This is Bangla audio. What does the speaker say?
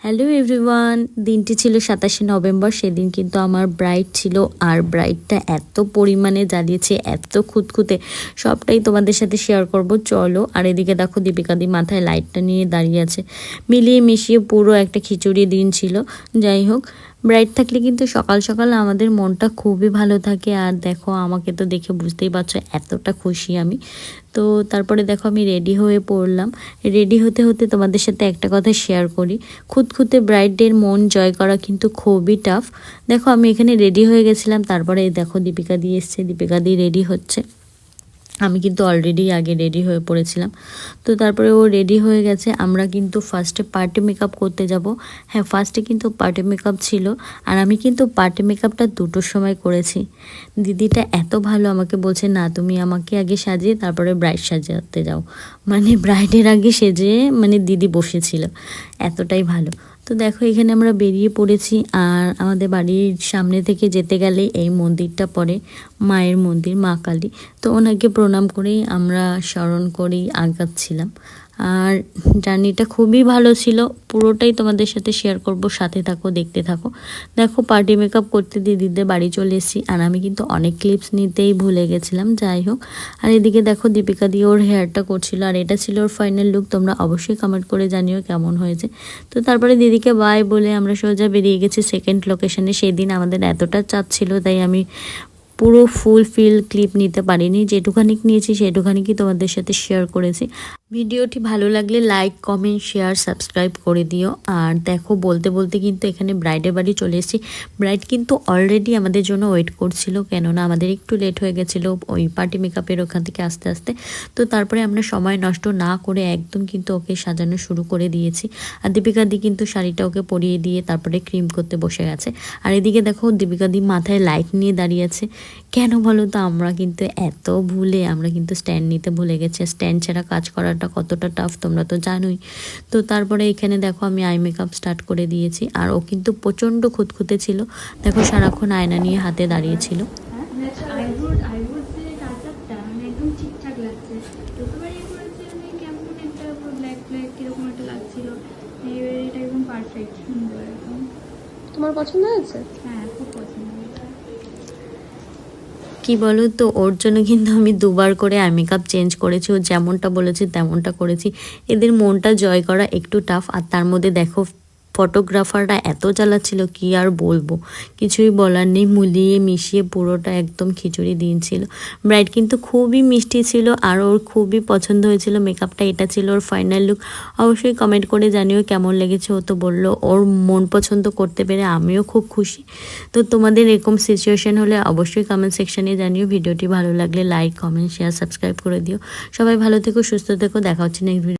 হ্যালো এভরিওয়ান, দিনটি ছিল 27শে নভেম্বর। সেদিন কিন্তু আমার ব্রাইড ছিল, আর ব্রাইডটা এত পরিমাণে জ্বালিয়েছে, এত খুঁতখুঁতে, সবটাই তোমাদের সাথে শেয়ার করব। চলো। আর এদিকে দেখো দীপিকাদি মাথায় লাইটটা নিয়ে দাঁড়িয়ে আছে। মিলিয়ে মিশিয়ে পুরো একটা খিচুড়ি দিন ছিল। যাই হোক, ব্রাইড থাকলে কিন্তু সকাল সকাল আমাদের মনটা খুবই ভালো থাকে। আর দেখো আমাকে তো দেখে বুঝতেই পারছো এতটা খুশি আমি। তো তারপরে দেখো আমি রেডি হয়ে পড়লাম। রেডি হতে হতে তোমাদের সাথে একটা কথা শেয়ার করি, খুঁতখুঁতে ব্রাইডদের মন জয় করা কিন্তু খুবই টাফ। দেখো আমি এখানে রেডি হয়ে গেছিলাম, তারপরে দেখো দীপিকা দি এসছে, দীপিকা দি রেডি হচ্ছে। আমি কিন্তু অলরেডি আগে রেডি হয়ে পড়েছিলাম। তো তারপরে ও রেডি হয়ে গেছে। আমরা কিন্তু ফার্স্টে পার্টি মেকআপ করতে যাব। হ্যাঁ, ফার্স্টে কিন্তু পার্টি মেকআপ ছিল। আর আমি কিন্তু পার্টি মেকআপটা 2টোর সময় করেছি। দিদিটা এত ভালো, আমাকে বলছে না তুমি আমাকে আগে সাজিয়ে তারপরে ব্রাইড সাজাতে যাও। মানে ব্রাইডের আগে সেজে মানে দিদি বসেছিল, এতটাই ভালো। তো দেখো এখানে আমরা বেরিয়ে পড়েছি। আর আমাদের বাড়ির সামনে থেকে যেতে গেলে এই মন্দিরটা পড়ে, মায়ের মন্দির, মা কালী। তো ওনাকে প্রণাম করেই আমরা স্মরণ করেই আগাচ্ছিলাম। আর জার্নিটা খুবই ভালো ছিল, পুরোটাই তোমাদের সাথে শেয়ার করব, সাথে থাকো, দেখতে থাকো। দেখো পার্টি মেকআপ করতে দিদিদের বাড়ি চলে এসেছি। আর আমি কিন্তু অনেক ক্লিপস নিতেই ভুলে গেছিলাম। যাই হোক, আর এদিকে দেখো দীপিকা দিয়ে ওর হেয়ারটা করছিল, আর এটা ছিল ওর ফাইনাল লুক। তোমরা অবশ্যই কমেন্ট করে জানিও কেমন হয়েছে। তো তারপরে দিদিকে বাই বলে আমরা সোজা বেরিয়ে গেছি সেকেন্ড লোকেশনে। সেদিন আমাদের এতটা চাপ ছিল, তাই আমি পুরো ফুল ক্লিপ নিতে পারিনি, যেটুখানি নিয়েছি সেটুখানি কি তোমাদের সাথে শেয়ার করেছি। ভিডিওটি ভালো লাগলে লাইক, কমেন্ট, শেয়ার, সাবস্ক্রাইব করে দিও। আর দেখো বলতে বলতে কিন্তু এখানে ব্রাইডের বাড়ি চলে এসেছি। ব্রাইড কিন্তু অলরেডি আমাদের জন্য ওয়েট করছিল, কেননা আমাদের একটু লেট হয়ে গেছিলো ওই পার্টি মেকআপের ওখান থেকে আস্তে আস্তে। তো তারপরে আমরা সময় নষ্ট না করে একদম কিন্তু ওকে সাজানো শুরু করে দিয়েছি। আর দীপিকা দি কিন্তু শাড়িটা ওকে পরিয়ে দিয়ে তারপরে ক্রিম করতে বসে গেছে। আর এদিকে দেখো দীপিকা দি মাথায় লাইট নিয়ে দাঁড়িয়ে আছে। কেন বলো তো, আমরা কিন্তু আমরা কিন্তু স্ট্যান্ড নিতে ভুলে গেছি। স্ট্যান্ড ছাড়া কাজ করাটা কতটা টাফ তোমরা তো জানোই। তো তারপরে এখানে দেখো আমি আই মেকআপ স্টার্ট করে দিয়েছি। আর ও কিন্তু প্রচণ্ড খুঁতখুঁতে ছিল, দেখো সারাক্ষণ আয়না নিয়ে হাতে দাঁড়িয়েছিল। তোমার পছন্দ হয়েছে? হ্যাঁ, খুব পছন্দ হয়েছে। কি বলো তো, ওর জন্য কিন্তু আমি 2বার করে আই মেকআপ চেঞ্জ করেছি। ও যেমনটা বলেছে তেমনটা করেছি। এদের মনটা জয় করা একটু টাফ। আর তার মধ্যে দেখো ফটোগ্রাফাররা এত জ্বালাচ্ছিল, কি আর বলবো, কিছুই বলার নেই। মুলিয়ে মিশিয়ে পুরোটা একদম খিচুড়ি দিন ছিল। ব্রাইড কিন্তু খুবই মিষ্টি ছিল, আর ওর খুবই পছন্দ হয়েছিল মেকআপটা। এটা ছিল ওর ফাইনাল লুক। অবশ্যই কমেন্ট করে জানিও কেমন লেগেছে। ও তো বললো ওর মন পছন্দ করতে পেরে আমিও খুব খুশি। তো তোমাদের এরকম সিচুয়েশন হলে অবশ্যই কমেন্ট সেকশনে জানিও। ভিডিওটি ভালো লাগলে লাইক, কমেন্ট, শেয়ার, সাবস্ক্রাইব করে দিও। সবাই ভালো থেকো, সুস্থ থেকো, দেখা হচ্ছে নেক্সট ভিডিও।